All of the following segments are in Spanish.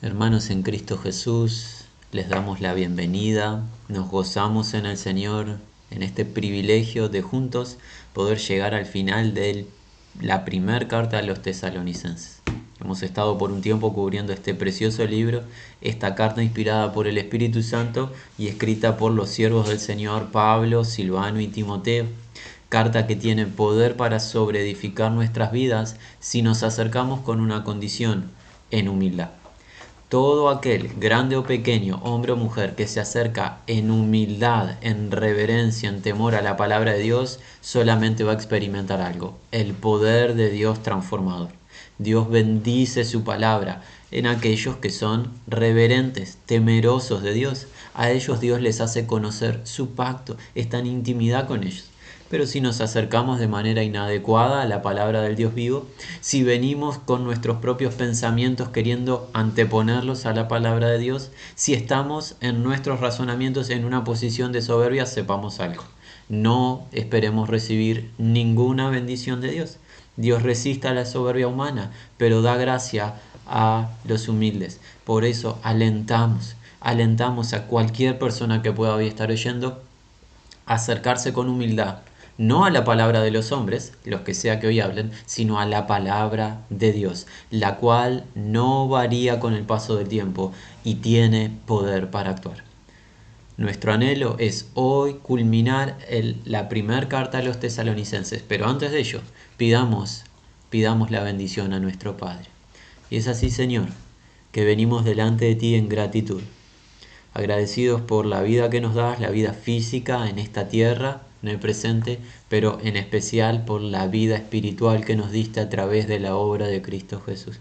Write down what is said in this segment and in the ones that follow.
Hermanos en Cristo Jesús, les damos la bienvenida, nos gozamos en el Señor, en este privilegio de juntos poder llegar al final de la primera carta a los tesalonicenses. Hemos estado por un tiempo cubriendo este precioso libro, esta carta inspirada por el Espíritu Santo y escrita por los siervos del Señor Pablo, Silvano y Timoteo. Carta que tiene poder para sobreedificar nuestras vidas si nos acercamos con una condición, en humildad. Todo aquel, grande o pequeño, hombre o mujer, que se acerca en humildad, en reverencia, en temor a la palabra de Dios, solamente va a experimentar algo, el poder de Dios transformador. Dios bendice su palabra en aquellos que son reverentes, temerosos de Dios. A ellos Dios les hace conocer su pacto, está en intimidad con ellos. Pero si nos acercamos de manera inadecuada a la palabra del Dios vivo, si venimos con nuestros propios pensamientos queriendo anteponerlos a la palabra de Dios, si estamos en nuestros razonamientos en una posición de soberbia, sepamos algo. No esperemos recibir ninguna bendición de Dios. Dios resiste a la soberbia humana, pero da gracia a los humildes. Por eso alentamos a cualquier persona que pueda hoy estar oyendo a acercarse con humildad, no a la palabra de los hombres, los que sea que hoy hablen, sino a la palabra de Dios, la cual no varía con el paso del tiempo y tiene poder para actuar. Nuestro anhelo es hoy culminar la primera carta a los tesalonicenses, pero antes de ello, pidamos la bendición a nuestro Padre. Y es así, Señor, que venimos delante de ti en gratitud, agradecidos por la vida que nos das, la vida física en esta tierra, en el presente, pero en especial por la vida espiritual que nos diste a través de la obra de Cristo Jesús.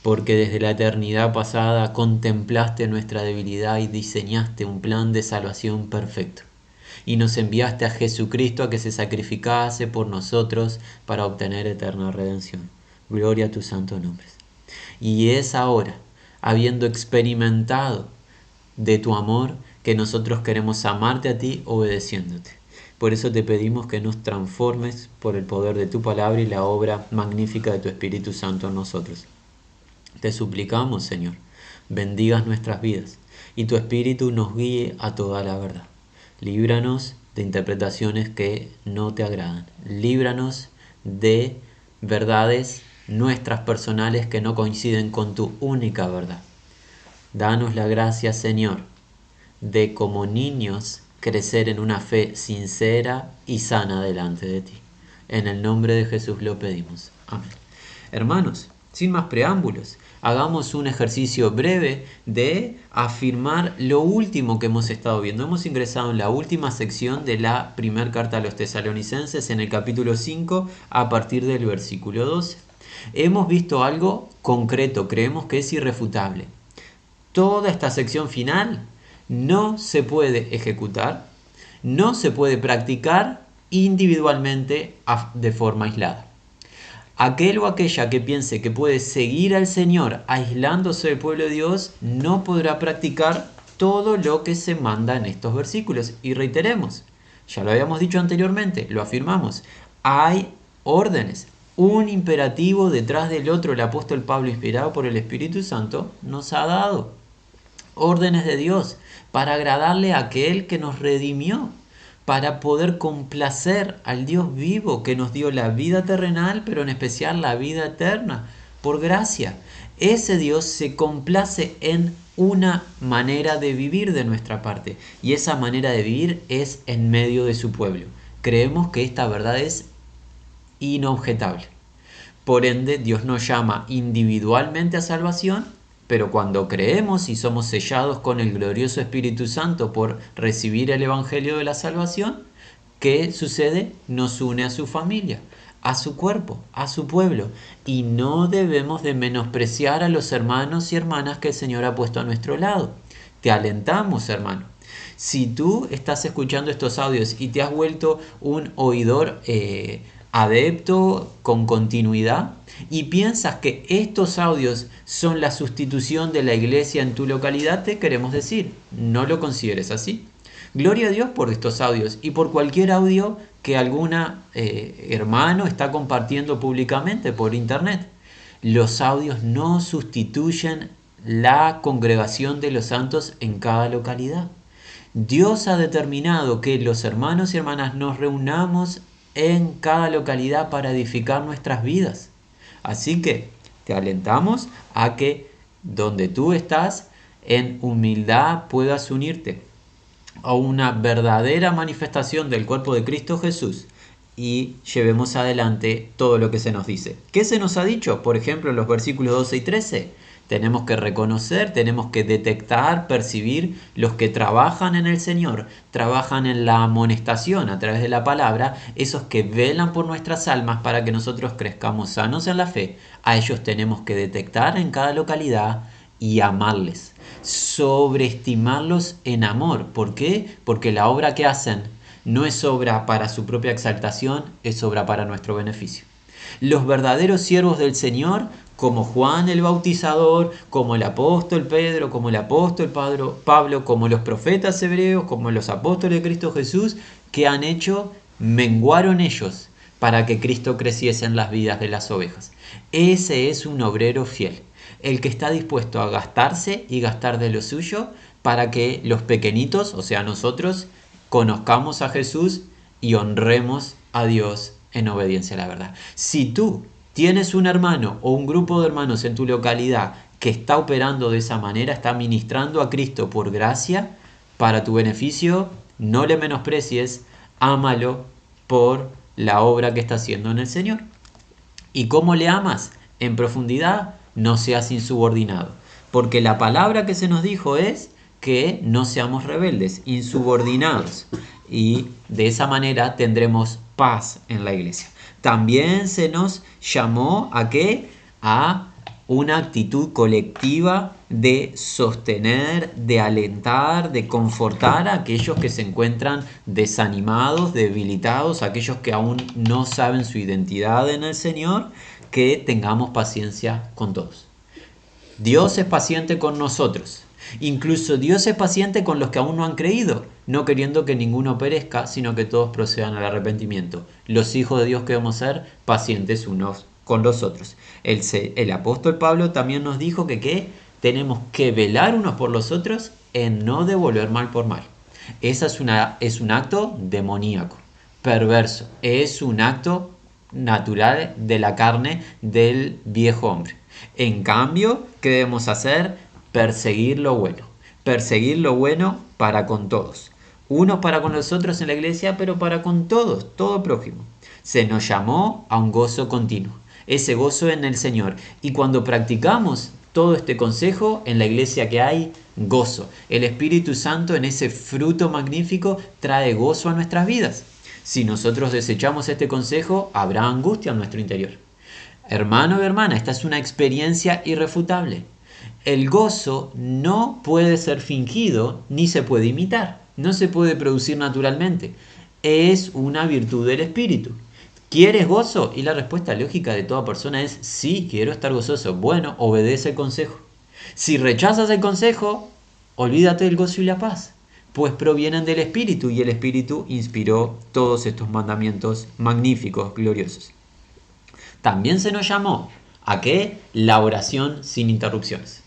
Porque desde la eternidad pasada contemplaste nuestra debilidad y diseñaste un plan de salvación perfecto. Y nos enviaste a Jesucristo a que se sacrificase por nosotros para obtener eterna redención. Gloria a tu santo nombre. Y es ahora, habiendo experimentado de tu amor, que nosotros queremos amarte a ti obedeciéndote. Por eso te pedimos que nos transformes por el poder de tu palabra y la obra magnífica de tu Espíritu Santo en nosotros. Te suplicamos, Señor, bendigas nuestras vidas y tu Espíritu nos guíe a toda la verdad. Líbranos de interpretaciones que no te agradan. Líbranos de verdades nuestras personales que no coinciden con tu única verdad. Danos la gracia, Señor, de como niños crecer en una fe sincera y sana delante de ti. En el nombre de Jesús lo pedimos. Amén. Hermanos, sin más preámbulos, hagamos un ejercicio breve de afirmar lo último que hemos estado viendo. Hemos ingresado en la última sección de la primera carta a los tesalonicenses, en el capítulo 5, a partir del versículo 12. Hemos visto algo concreto, creemos que es irrefutable. Toda esta sección final no se puede ejecutar, no se puede practicar individualmente de forma aislada. Aquel o aquella que piense que puede seguir al Señor aislándose del pueblo de Dios no podrá practicar todo lo que se manda en estos versículos. Y reiteremos, ya lo habíamos dicho anteriormente, lo afirmamos, hay órdenes, un imperativo detrás del otro. El apóstol Pablo, inspirado por el Espíritu Santo, nos ha dado órdenes de Dios para agradarle a aquel que nos redimió, para poder complacer al Dios vivo que nos dio la vida terrenal, pero en especial la vida eterna, por gracia. Ese Dios se complace en una manera de vivir de nuestra parte, y esa manera de vivir es en medio de su pueblo. Creemos que esta verdad es inobjetable. Por ende, Dios nos llama individualmente a salvación, pero cuando creemos y somos sellados con el glorioso Espíritu Santo por recibir el Evangelio de la salvación, ¿qué sucede? Nos une a su familia, a su cuerpo, a su pueblo. Y no debemos de menospreciar a los hermanos y hermanas que el Señor ha puesto a nuestro lado. Te alentamos, hermano. Si tú estás escuchando estos audios y te has vuelto un oidor adepto con continuidad y piensas que estos audios son la sustitución de la iglesia en tu localidad, te queremos decir, no lo consideres así. Gloria a Dios por estos audios y por cualquier audio que alguna hermano está compartiendo públicamente por internet. Los audios no sustituyen la congregación de los santos en cada localidad. Dios ha determinado que los hermanos y hermanas nos reunamos en cada localidad para edificar nuestras vidas. Así que te alentamos a que donde tú estás, en humildad puedas unirte a una verdadera manifestación del cuerpo de Cristo Jesús y llevemos adelante todo lo que se nos dice. ¿Qué se nos ha dicho? Por ejemplo, en los versículos 12 y 13. Tenemos que reconocer, tenemos que detectar, percibir los que trabajan en el Señor, trabajan en la amonestación a través de la palabra, esos que velan por nuestras almas para que nosotros crezcamos sanos en la fe. A ellos tenemos que detectar en cada localidad y amarles, sobreestimarlos en amor. ¿Por qué? Porque la obra que hacen no es obra para su propia exaltación, es obra para nuestro beneficio. Los verdaderos siervos del Señor, como Juan el Bautizador, como el apóstol Pedro, como el apóstol Pablo, como los profetas hebreos, como los apóstoles de Cristo Jesús, ¿qué han hecho? Menguaron ellos para que Cristo creciese en las vidas de las ovejas. Ese es un obrero fiel, el que está dispuesto a gastarse y gastar de lo suyo para que los pequeñitos, o sea nosotros, conozcamos a Jesús y honremos a Dios en obediencia a la verdad. Si tú tienes un hermano o un grupo de hermanos en tu localidad que está operando de esa manera, está ministrando a Cristo por gracia, para tu beneficio, no le menosprecies, ámalo por la obra que está haciendo en el Señor. ¿Y cómo le amas? En profundidad, no seas insubordinado. Porque la palabra que se nos dijo es que no seamos rebeldes, insubordinados. Y de esa manera tendremos paz en la iglesia. También se nos llamó ¿a qué? A una actitud colectiva de sostener, de alentar, de confortar a aquellos que se encuentran desanimados, debilitados, aquellos que aún no saben su identidad en el Señor, que tengamos paciencia con todos. Dios es paciente con nosotros. Incluso Dios es paciente con los que aún no han creído, no queriendo que ninguno perezca, sino que todos procedan al arrepentimiento. Los hijos de Dios que debemos ser pacientes unos con los otros. El apóstol Pablo también nos dijo que tenemos que velar unos por los otros en no devolver mal por mal. Esa es un acto demoníaco, perverso. Es un acto natural de la carne del viejo hombre. En cambio, ¿qué debemos hacer? Perseguir lo bueno para con todos. Unos para con los otros en la iglesia, pero para con todos, todo prójimo. Se nos llamó a un gozo continuo, ese gozo en el Señor. Y cuando practicamos todo este consejo, en la iglesia que hay gozo. El Espíritu Santo en ese fruto magnífico trae gozo a nuestras vidas. Si nosotros desechamos este consejo, habrá angustia en nuestro interior. Hermano y hermana, esta es una experiencia irrefutable. El gozo no puede ser fingido ni se puede imitar. No se puede producir naturalmente. Es una virtud del Espíritu. ¿Quieres gozo? Y la respuesta lógica de toda persona es sí, quiero estar gozoso. Bueno, obedece el consejo. Si rechazas el consejo, olvídate del gozo y la paz, pues provienen del Espíritu y el Espíritu inspiró todos estos mandamientos magníficos, gloriosos. También se nos llamó ¿a qué? La oración sin interrupciones.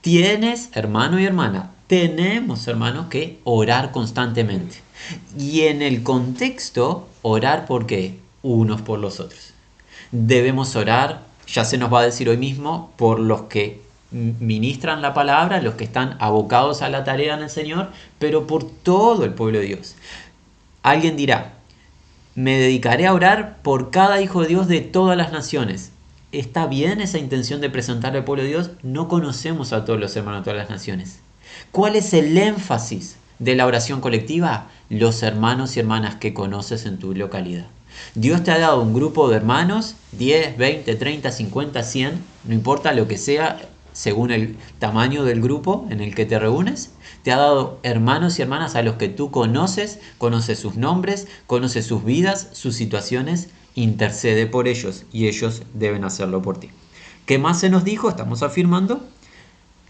Tienes, hermano y hermana, tenemos, hermanos, que orar constantemente. Y en el contexto, orar por qué? Unos por los otros. Debemos orar, ya se nos va a decir hoy mismo, por los que ministran la palabra, los que están abocados a la tarea en el Señor, pero por todo el pueblo de Dios. Alguien dirá, me dedicaré a orar por cada hijo de Dios de todas las naciones. ¿Está bien esa intención de presentarle al pueblo de Dios? No conocemos a todos los hermanos de todas las naciones. ¿Cuál es el énfasis de la oración colectiva? Los hermanos y hermanas que conoces en tu localidad. Dios te ha dado un grupo de hermanos, 10, 20, 30, 50, 100, no importa lo que sea, según el tamaño del grupo en el que te reúnes. Te ha dado hermanos y hermanas a los que tú conoces sus nombres, conoces sus vidas, sus situaciones, intercede por ellos y ellos deben hacerlo por ti. ¿Qué más se nos dijo? Estamos afirmando,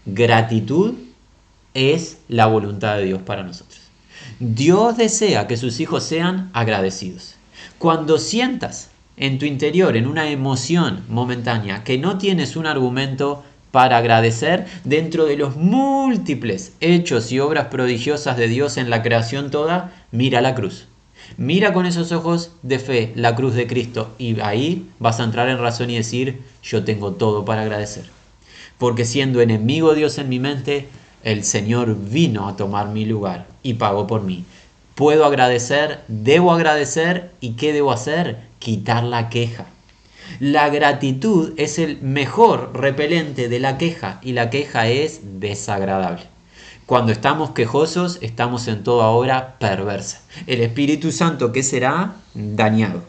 gratitud es la voluntad de Dios para nosotros. Dios desea que sus hijos sean agradecidos. Cuando sientas en tu interior, en una emoción momentánea, que no tienes un argumento para agradecer dentro de los múltiples hechos y obras prodigiosas de Dios en la creación toda? Mira la cruz. Mira con esos ojos de fe la cruz de Cristo y ahí vas a entrar en razón y decir, yo tengo todo para agradecer. Porque siendo enemigo de Dios en mi mente, el Señor vino a tomar mi lugar y pagó por mí. Puedo agradecer, debo agradecer, ¿y qué debo hacer? Quitar la queja. La gratitud es el mejor repelente de la queja y la queja es desagradable. Cuando estamos quejosos, estamos en toda obra perversa. El Espíritu Santo, ¿qué será? Dañado.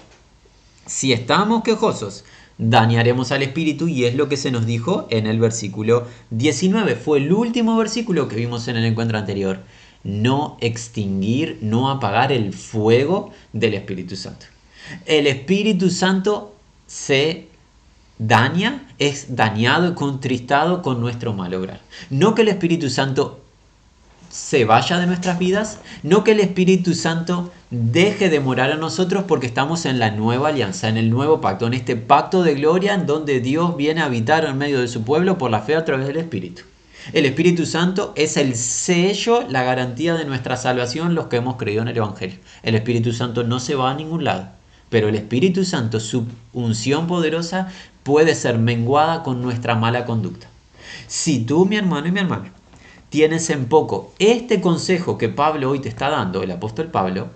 Si estamos quejosos, dañaremos al Espíritu y es lo que se nos dijo en el versículo 19. Fue el último versículo que vimos en el encuentro anterior. No extinguir, no apagar el fuego del Espíritu Santo. El Espíritu Santo se daña, es dañado y contristado con nuestro mal obrar. No que el Espíritu Santo se vaya de nuestras vidas, no que el Espíritu Santo deje de morar en nosotros porque estamos en la nueva alianza, en el nuevo pacto, en este pacto de gloria en donde Dios viene a habitar en medio de su pueblo por la fe a través del Espíritu. El Espíritu Santo es el sello, la garantía de nuestra salvación, los que hemos creído en el Evangelio. El Espíritu Santo no se va a ningún lado, pero el Espíritu Santo, su unción poderosa, puede ser menguada con nuestra mala conducta. Si tú, mi hermano y mi hermana, tienes en poco este consejo que Pablo hoy te está dando, el apóstol Pablo,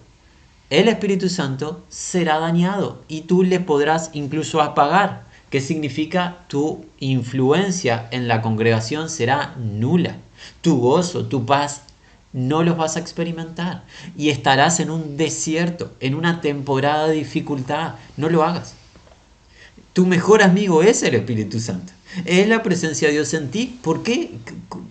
el Espíritu Santo será dañado y tú le podrás incluso apagar. ¿Qué significa? Tu influencia en la congregación será nula. Tu gozo, tu paz, no los vas a experimentar. Y estarás en un desierto, en una temporada de dificultad. No lo hagas. Tu mejor amigo es el Espíritu Santo. Es la presencia de Dios en ti. ¿Por qué?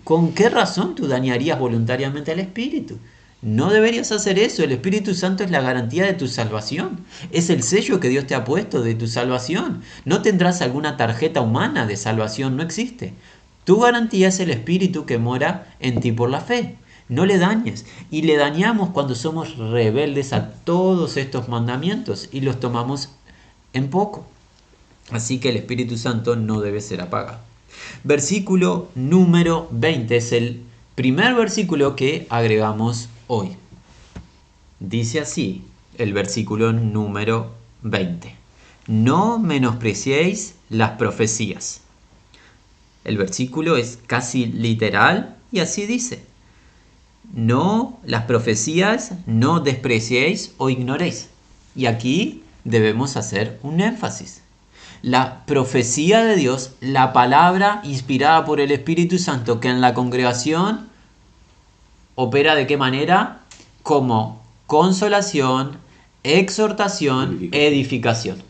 ¿Con qué razón tú dañarías voluntariamente al Espíritu? No deberías hacer eso. El Espíritu Santo es la garantía de tu salvación. Es el sello que Dios te ha puesto de tu salvación. No tendrás alguna tarjeta humana de salvación, no existe. Tu garantía es el Espíritu que mora en ti por la fe. No le dañes. Y le dañamos cuando somos rebeldes a todos estos mandamientos y los tomamos en poco. Así que el Espíritu Santo no debe ser apagado. Versículo número 20 es el primer versículo que agregamos hoy. Dice así el versículo número 20. No menospreciéis las profecías. El versículo es casi literal y así dice. No, las profecías no despreciéis o ignoréis. Y aquí debemos hacer un énfasis. La profecía de Dios, la palabra inspirada por el Espíritu Santo que en la congregación opera ¿de qué manera? Como consolación, exhortación, edificación.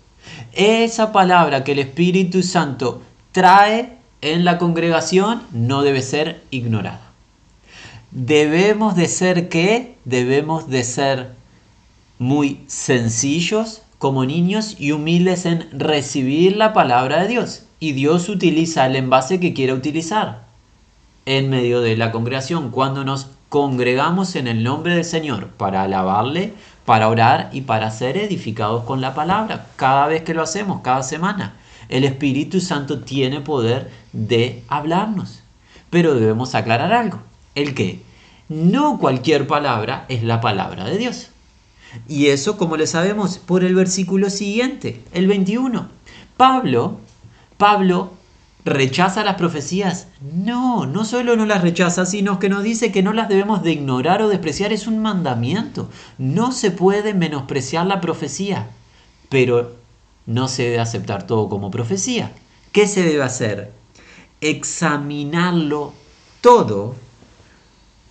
Esa palabra que el Espíritu Santo trae en la congregación no debe ser ignorada. Debemos de ser ¿qué? Debemos de ser muy sencillos como niños y humildes en recibir la palabra de Dios. Y Dios utiliza el envase que quiera utilizar en medio de la congregación. Cuando nos congregamos en el nombre del Señor para alabarle, para orar y para ser edificados con la palabra. Cada vez que lo hacemos, cada semana, el Espíritu Santo tiene poder de hablarnos. Pero debemos aclarar algo. ¿El qué? No cualquier palabra es la palabra de Dios. Y eso, como le sabemos, por el versículo siguiente, el 21. Pablo rechaza las profecías. No solo no las rechaza, sino que nos dice que no las debemos de ignorar o despreciar. Es un mandamiento. No se puede menospreciar la profecía, pero no se debe aceptar todo como profecía. ¿Qué se debe hacer? Examinarlo todo,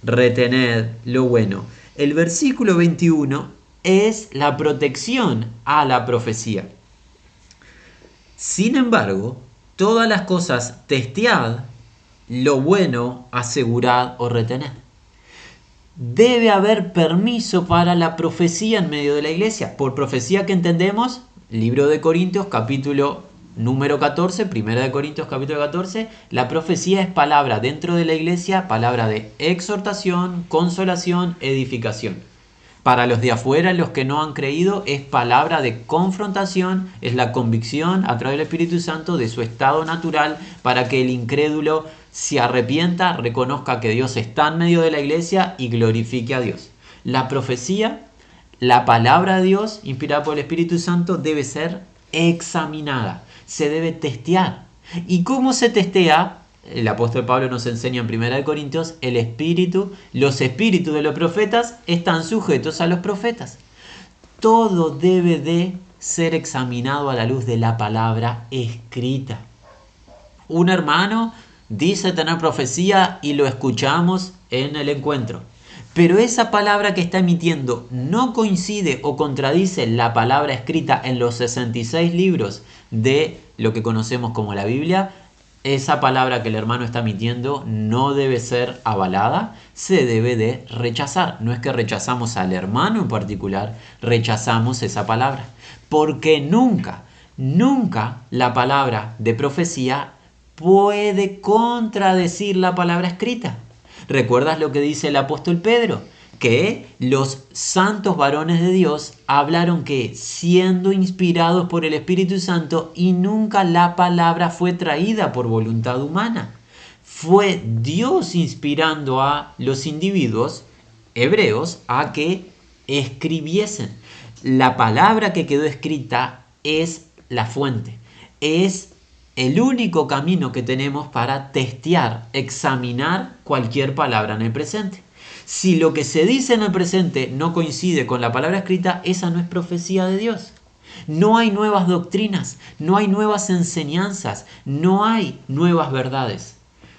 retener lo bueno. El versículo 21 es la protección a la profecía. Sin embargo, todas las cosas testead, lo bueno asegurad o retened. Debe haber permiso para la profecía en medio de la iglesia. Por profecía que entendemos, libro de Corintios, capítulo número 14, primera de Corintios, capítulo 14, la profecía es palabra dentro de la iglesia, palabra de exhortación, consolación, edificación. Para los de afuera, los que no han creído, es palabra de confrontación, es la convicción a través del Espíritu Santo de su estado natural para que el incrédulo se arrepienta, reconozca que Dios está en medio de la iglesia y glorifique a Dios. La profecía, la palabra de Dios, inspirada por el Espíritu Santo, debe ser examinada, se debe testear. ¿Y cómo se testea? El apóstol Pablo nos enseña en 1 Corintios, los espíritus de los profetas están sujetos a los profetas. Todo debe de ser examinado a la luz de la palabra escrita. Un hermano dice tener profecía y lo escuchamos en el encuentro. Pero esa palabra que está emitiendo no coincide o contradice la palabra escrita en los 66 libros de lo que conocemos como la Biblia. Esa palabra que el hermano está emitiendo no debe ser avalada, se debe de rechazar. No es que rechazamos al hermano en particular, rechazamos esa palabra. Porque nunca la palabra de profecía puede contradecir la palabra escrita. ¿Recuerdas lo que dice el apóstol Pedro? Que los santos varones de Dios hablaron que siendo inspirados por el Espíritu Santo y nunca la palabra fue traída por voluntad humana. Fue Dios inspirando a los individuos hebreos a que escribiesen. La palabra que quedó escrita es la fuente, es el único camino que tenemos para testear, examinar cualquier palabra en el presente. Si lo que se dice en el presente no coincide con la palabra escrita, esa no es profecía de Dios. No hay nuevas doctrinas, no hay nuevas enseñanzas, no hay nuevas verdades.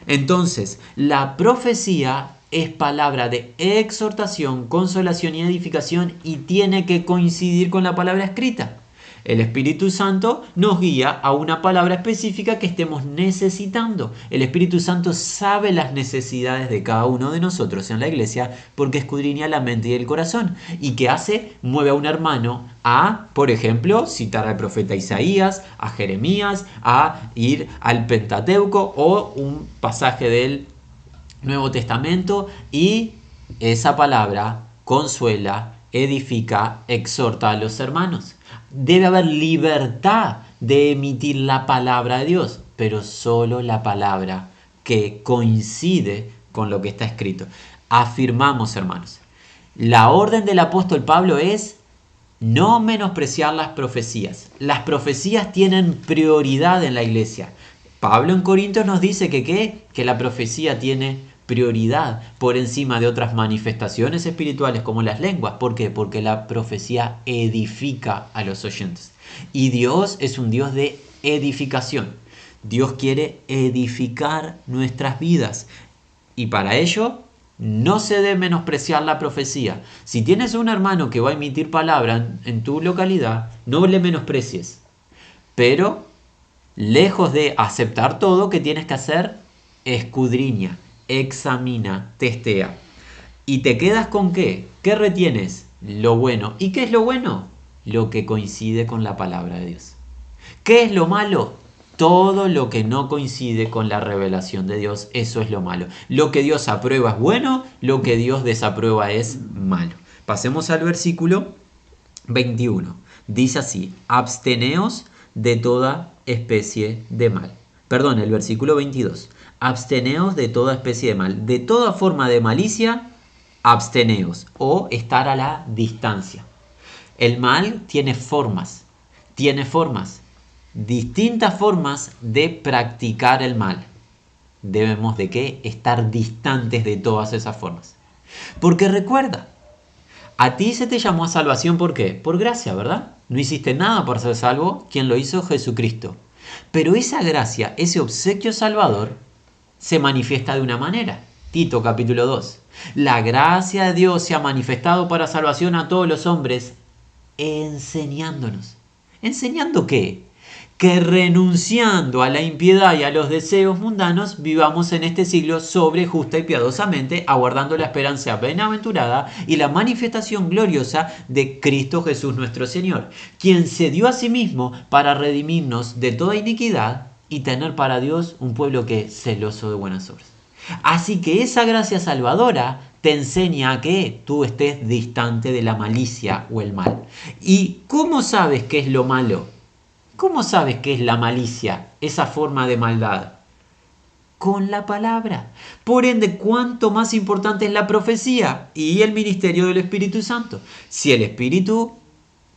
Entonces, la profecía es palabra de exhortación, consolación y edificación y tiene que coincidir con la palabra escrita. El Espíritu Santo nos guía a una palabra específica que estemos necesitando. El Espíritu Santo sabe las necesidades de cada uno de nosotros en la iglesia porque escudriña la mente y el corazón. ¿Y qué hace? Mueve a un hermano a, por ejemplo, citar al profeta Isaías, a Jeremías, a ir al Pentateuco o un pasaje del Nuevo Testamento y esa palabra consuela, edifica, exhorta a los hermanos. Debe haber libertad de emitir la palabra de Dios, pero solo la palabra que coincide con lo que está escrito. Afirmamos, hermanos, la orden del apóstol Pablo es no menospreciar las profecías. Las profecías tienen prioridad en la iglesia. Pablo en Corintios nos dice que la profecía tiene prioridad por encima de otras manifestaciones espirituales como las lenguas. ¿Por qué? Porque la profecía edifica a los oyentes. Y Dios es un Dios de edificación. Dios quiere edificar nuestras vidas. Y para ello no se debe menospreciar la profecía. Si tienes un hermano que va a emitir palabra en tu localidad, no le menosprecies. Pero lejos de aceptar todo, ¿qué tienes que hacer? Escudriña, examina, testea. ¿Y te quedas con qué? ¿Qué retienes? Lo bueno. ¿Y qué es lo bueno? Lo que coincide con la palabra de Dios. ¿Qué es lo malo? Todo lo que no coincide con la revelación de Dios, eso es lo malo. Lo que Dios aprueba es bueno, lo que Dios desaprueba es malo. Pasemos al versículo 21. Dice así: absteneos de toda especie de mal. Perdón, el versículo 22. Absteneos de toda especie de mal. De toda forma de malicia, absteneos o estar a la distancia. El mal tiene formas. Distintas formas de practicar el mal. Debemos de ¿qué? Estar distantes de todas esas formas. Porque recuerda, a ti se te llamó a salvación, ¿por qué? Por gracia, ¿verdad? No hiciste nada para ser salvo, quien lo hizo, Jesucristo. Pero esa gracia, ese obsequio salvador, se manifiesta de una manera. Tito capítulo 2. La gracia de Dios se ha manifestado para salvación a todos los hombres, enseñándonos. ¿Enseñando qué? Que renunciando a la impiedad y a los deseos mundanos, vivamos en este siglo sobre justa y piadosamente, aguardando la esperanza bienaventurada y la manifestación gloriosa de Cristo Jesús nuestro Señor, quien se dio a sí mismo para redimirnos de toda iniquidad y tener para Dios un pueblo que es celoso de buenas obras. Así que esa gracia salvadora te enseña a que tú estés distante de la malicia o el mal. ¿Y cómo sabes qué es lo malo? ¿Cómo sabes qué es la malicia, esa forma de maldad? Con la palabra. Por ende, cuánto más importante es la profecía y el ministerio del Espíritu Santo. Si el Espíritu,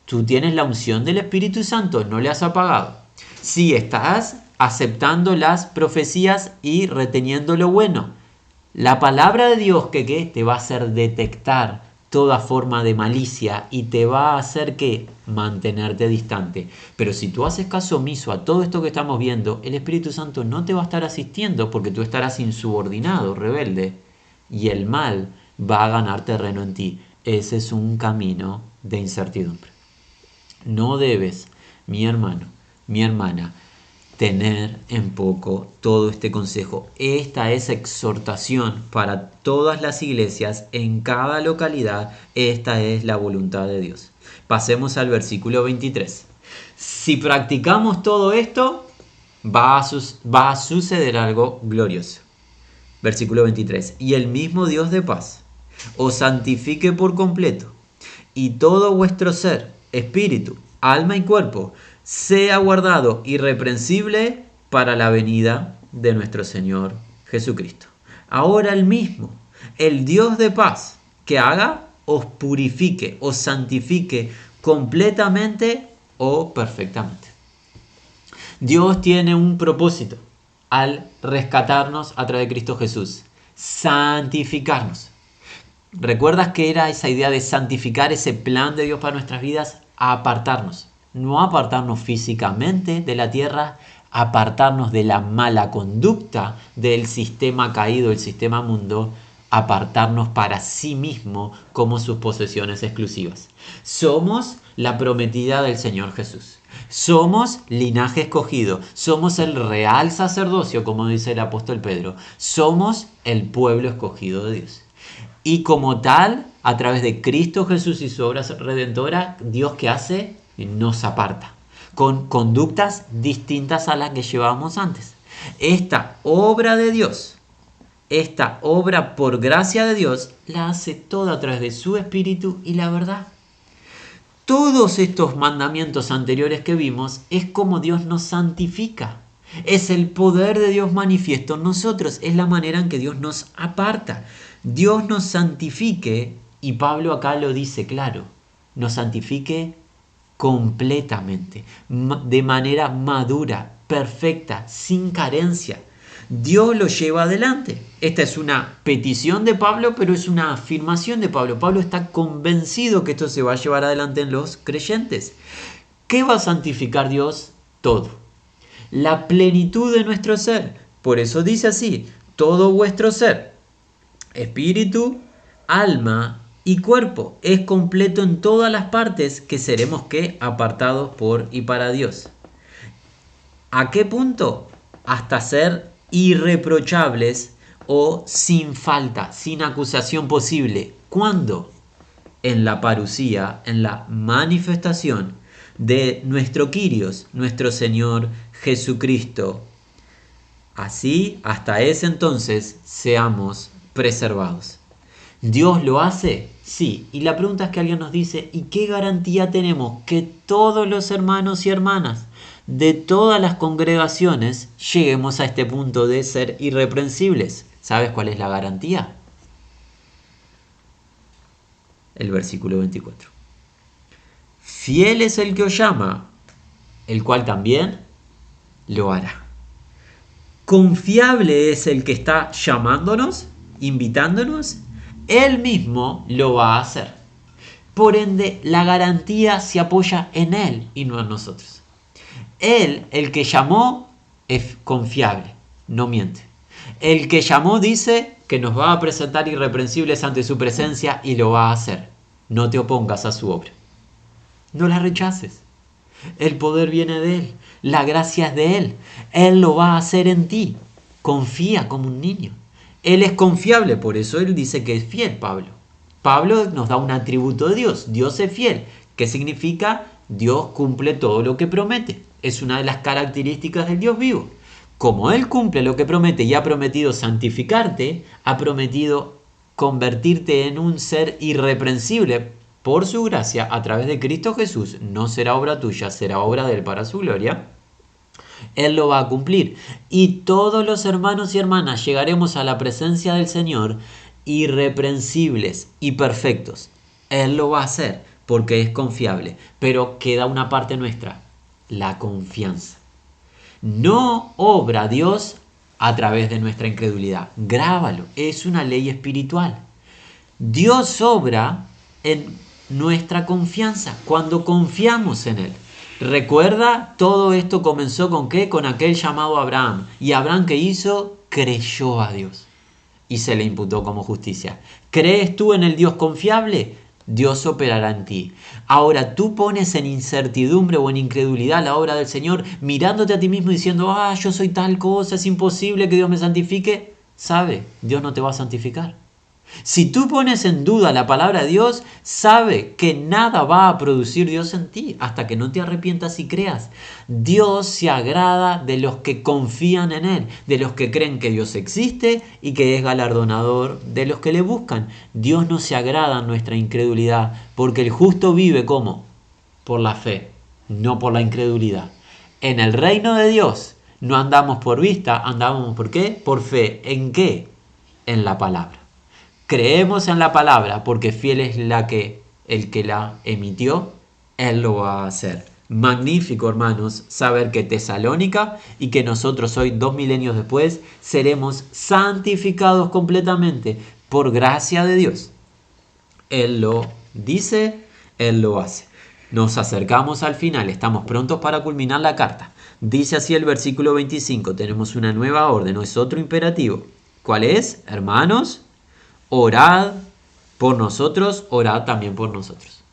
tú tienes la unción del Espíritu Santo, no le has apagado. Si estás aceptando las profecías y reteniendo lo bueno, la palabra de Dios que te va a hacer detectar toda forma de malicia y te va a hacer que mantenerte distante. Pero si tú haces caso omiso a todo esto que estamos viendo, el Espíritu Santo no te va a estar asistiendo porque tú estarás insubordinado, rebelde, y el mal va a ganar terreno en ti. Ese es un camino de incertidumbre. No debes, mi hermano, mi hermana, tener en poco todo este consejo. Esta es exhortación para todas las iglesias en cada localidad. Esta es la voluntad de Dios. Pasemos al versículo 23. Si practicamos todo esto, va a suceder algo glorioso. Versículo 23. Y el mismo Dios de paz os santifique por completo, y todo vuestro ser, espíritu, alma y cuerpo, sea guardado irreprensible para la venida de nuestro Señor Jesucristo. Ahora el mismo, el Dios de paz, que haga, os purifique, os santifique completamente o perfectamente. Dios tiene un propósito al rescatarnos a través de Cristo Jesús: santificarnos. ¿Recuerdas que era esa idea de santificar, ese plan de Dios para nuestras vidas? Apartarnos. No apartarnos físicamente de la tierra, apartarnos de la mala conducta del sistema caído, el sistema mundo, apartarnos para sí mismo como sus posesiones exclusivas. Somos la prometida del Señor Jesús. Somos linaje escogido. Somos el real sacerdocio, como dice el apóstol Pedro. Somos el pueblo escogido de Dios. Y como tal, a través de Cristo Jesús y su obra redentora, Dios, ¿qué hace? Nos aparta con conductas distintas a las que llevábamos antes. Esta obra de Dios, esta obra por gracia de Dios, la hace toda a través de su Espíritu y la verdad. Todos estos mandamientos anteriores que vimos es como Dios nos santifica. Es el poder de Dios manifiesto en nosotros. Es la manera en que Dios nos aparta. Dios nos santifique, y Pablo acá lo dice claro, nos santifique completamente, de manera madura, perfecta, sin carencia. Dios lo lleva adelante. Esta es una petición de Pablo, pero es una afirmación de Pablo. Pablo está convencido que esto se va a llevar adelante en los creyentes. ¿Qué va a santificar Dios? Todo. La plenitud de nuestro ser. Por eso dice así: todo vuestro ser, espíritu, alma y cuerpo, es completo en todas las partes, que seremos ¿qué? Apartados por y para Dios. ¿A qué punto? Hasta ser irreprochables o sin falta, sin acusación posible. ¿Cuándo? En la parusía, en la manifestación de nuestro Kyrios, nuestro Señor Jesucristo. Así, hasta ese entonces, seamos preservados. ¿Dios lo hace? Sí. Y la pregunta es que alguien nos dice: ¿y qué garantía tenemos que todos los hermanos y hermanas de todas las congregaciones lleguemos a este punto de ser irreprensibles? ¿Sabes cuál es la garantía? El versículo 24. Fiel es el que os llama, el cual también lo hará. Confiable es el que está llamándonos, invitándonos. Él mismo lo va a hacer. Por ende, la garantía se apoya en Él y no en nosotros. Él, el que llamó, es confiable, no miente. El que llamó dice que nos va a presentar irreprensibles ante su presencia y lo va a hacer. No te opongas a su obra. No la rechaces. El poder viene de Él. La gracia es de Él. Él lo va a hacer en ti. Confía como un niño. Él es confiable, por eso Él dice que es fiel, Pablo. Pablo nos da un atributo de Dios. Dios es fiel. ¿Qué significa? Dios cumple todo lo que promete. Es una de las características del Dios vivo. como Él cumple lo que promete y ha prometido santificarte, ha prometido convertirte en un ser irreprensible por su gracia a través de Cristo Jesús, no será obra tuya, será obra de Él para su gloria. Él lo va a cumplir. Y todos los hermanos y hermanas llegaremos a la presencia del Señor irreprensibles y perfectos. Él lo va a hacer porque es confiable. Pero queda una parte nuestra, la confianza. No obra Dios a través de nuestra incredulidad. Grábalo, es una ley espiritual. Dios obra en nuestra confianza, cuando confiamos en Él. Recuerda, todo esto comenzó ¿con qué? Con aquel llamado Abraham. ¿Y Abraham qué hizo? Creyó a Dios y se le imputó como justicia. ¿Crees tú en el Dios confiable? Dios operará en ti. Ahora tú pones en incertidumbre o en incredulidad la obra del Señor, mirándote a ti mismo diciendo, yo soy tal cosa, es imposible que Dios me santifique. Sabe, Dios no te va a santificar. Si tú pones en duda la palabra de Dios, sabe que nada va a producir Dios en ti hasta que no te arrepientas y creas. Dios se agrada de los que confían en Él, de los que creen que Dios existe y que es galardonador de los que le buscan. Dios no se agrada en nuestra incredulidad, porque el justo vive ¿cómo? Por la fe, no por la incredulidad. En el reino de Dios no andamos por vista, andamos ¿por qué? Por fe. ¿En qué? En la palabra. Creemos en la palabra porque fiel es el que la emitió, Él lo va a hacer. Magnífico, hermanos, saber que Tesalónica y que nosotros hoy, 2 milenios después, seremos santificados completamente por gracia de Dios. Él lo dice, Él lo hace. Nos acercamos al final, estamos prontos para culminar la carta. Dice así el versículo 25, tenemos una nueva orden, es otro imperativo. ¿Cuál es? Hermanos, orad por nosotros, orad también por nosotros.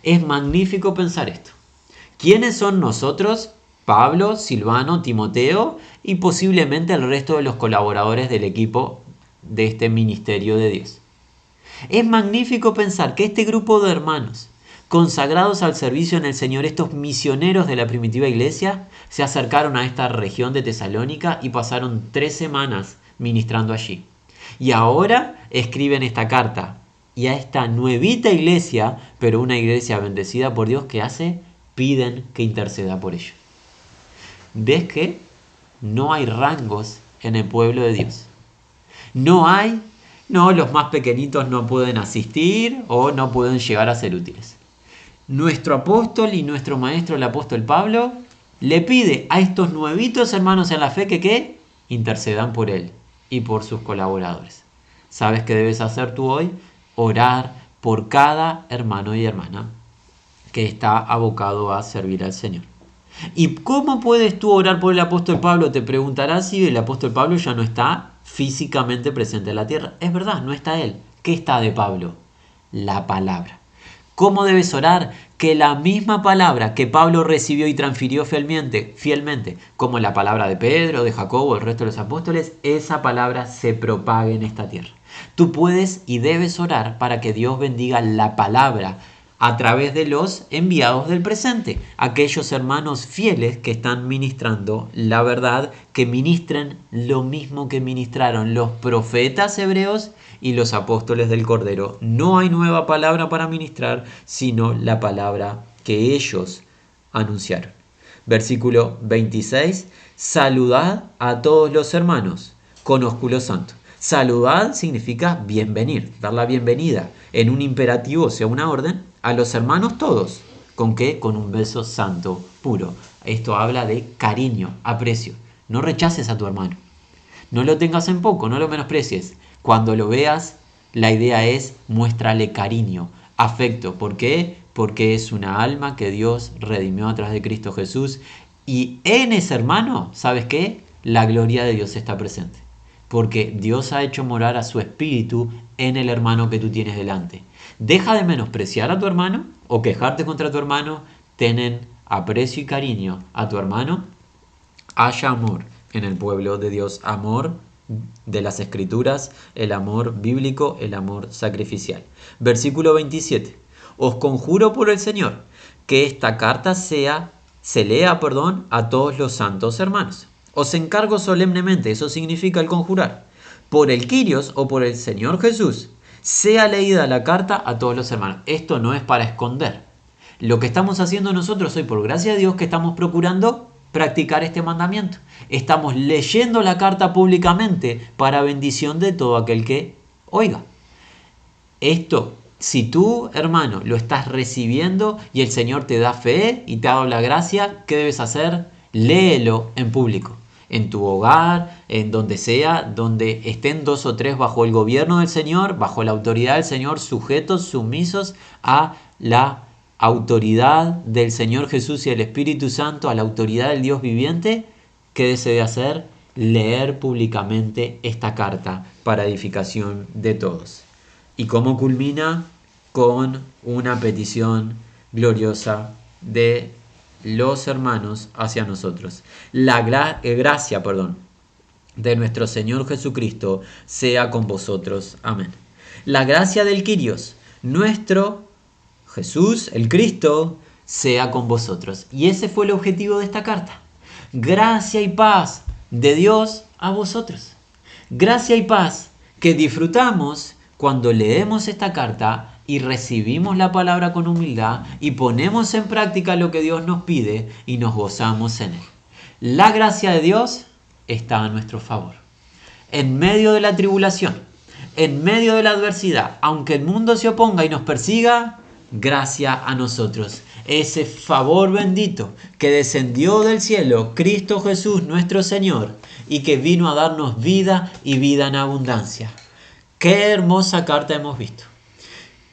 Es magnífico pensar esto. ¿Quiénes son nosotros? Pablo, Silvano, Timoteo y posiblemente el resto de los colaboradores del equipo de este ministerio de Dios. Es magnífico pensar que este grupo de hermanos consagrados al servicio en el Señor, estos misioneros de la primitiva iglesia, se acercaron a esta región de Tesalónica y pasaron 3 semanas ministrando allí. Y ahora escriben esta carta y a esta nuevita iglesia, pero una iglesia bendecida por Dios, ¿qué hace? Piden que interceda por ellos. ¿Ves que no hay rangos en el pueblo de Dios? Los más pequeñitos no pueden asistir o no pueden llegar a ser útiles. Nuestro apóstol y nuestro maestro, el apóstol Pablo, le pide a estos nuevitos hermanos en la fe que intercedan por él y por sus colaboradores. ¿Sabes qué debes hacer tú hoy? Orar por cada hermano y hermana que está abocado a servir al Señor. ¿Y cómo puedes tú orar por el apóstol Pablo? Te preguntarás si el apóstol Pablo ya no está físicamente presente en la tierra. Es verdad, no está él. ¿Qué está de Pablo? La palabra. ¿Cómo debes orar? Que la misma palabra que Pablo recibió y transfirió fielmente, como la palabra de Pedro, de Jacobo, el resto de los apóstoles, esa palabra se propague en esta tierra. Tú puedes y debes orar para que Dios bendiga la palabra a través de los enviados del presente, aquellos hermanos fieles que están ministrando la verdad, que ministren lo mismo que ministraron los profetas hebreos y los apóstoles del Cordero. No hay nueva palabra para ministrar, sino la palabra que ellos anunciaron. Versículo 26, saludad a todos los hermanos con ósculo santo. Saludad significa bienvenir, dar la bienvenida en un imperativo, o sea, una orden, a los hermanos todos. ¿Con qué? Con un beso santo, puro. Esto habla de cariño, aprecio. No rechaces a tu hermano. No lo tengas en poco, no lo menosprecies. Cuando lo veas, la idea es muéstrale cariño, afecto. ¿Por qué? Porque es una alma que Dios redimió a través de Cristo Jesús. Y en ese hermano, ¿sabes qué? La gloria de Dios está presente. Porque Dios ha hecho morar a su espíritu en el hermano que tú tienes delante. Deja de menospreciar a tu hermano o quejarte contra tu hermano. Ten aprecio y cariño a tu hermano. Haya amor en el pueblo de Dios. Amor de las Escrituras, el amor bíblico, el amor sacrificial. Versículo 27. Os conjuro por el Señor que esta carta se lea a todos los santos hermanos. Os encargo solemnemente, eso significa el conjurar, por el Kyrios o por el Señor Jesús, sea leída la carta a todos los hermanos. Esto no es para esconder. Lo que estamos haciendo nosotros hoy, por gracia de Dios, que estamos procurando practicar este mandamiento. Estamos leyendo la carta públicamente para bendición de todo aquel que oiga. Esto, si tú, hermano, lo estás recibiendo y el Señor te da fe y te ha dado la gracia, ¿qué debes hacer? Léelo en público, en tu hogar, en donde sea, donde estén 2 o 3 bajo el gobierno del Señor, bajo la autoridad del Señor, sujetos, sumisos a la autoridad del Señor Jesús y el Espíritu Santo, a la autoridad del Dios viviente. ¿Qué se debe hacer? Leer públicamente esta carta para edificación de todos. ¿Y cómo culmina? Con una petición gloriosa de los hermanos hacia nosotros. La gracia de nuestro Señor Jesucristo sea con vosotros. Amén. La gracia del Kyrios, nuestro Jesús, el Cristo, sea con vosotros. Y ese fue el objetivo de esta carta. Gracia y paz de Dios a vosotros. Gracia y paz que disfrutamos cuando leemos esta carta y recibimos la palabra con humildad y ponemos en práctica lo que Dios nos pide y nos gozamos en él. La gracia de Dios está a nuestro favor. En medio de la tribulación, en medio de la adversidad, aunque el mundo se oponga y nos persiga, gracia a nosotros. Ese favor bendito que descendió del cielo, Cristo Jesús nuestro Señor, y que vino a darnos vida y vida en abundancia. Qué hermosa carta hemos visto.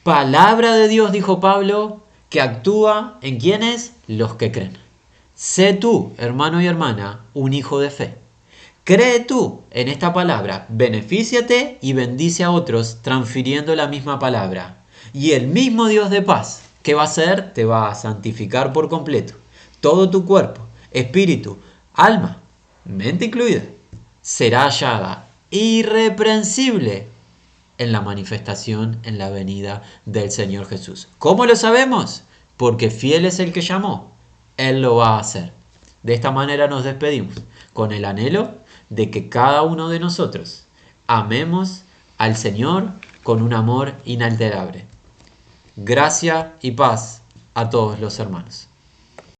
Palabra de Dios, dijo Pablo, que actúa en quienes, los que creen. Sé tú, hermano y hermana, un hijo de fe. Cree tú en esta palabra, benefíciate y bendice a otros transfiriendo la misma palabra. Y el mismo Dios de paz, ¿qué va a hacer? Te va a santificar por completo. Todo tu cuerpo, espíritu, alma, mente incluida, será hallada irreprensible en la manifestación, en la venida del Señor Jesús. ¿Cómo lo sabemos? Porque fiel es el que llamó. Él lo va a hacer. De esta manera nos despedimos, con el anhelo de que cada uno de nosotros amemos al Señor con un amor inalterable. Gracia y paz a todos los hermanos.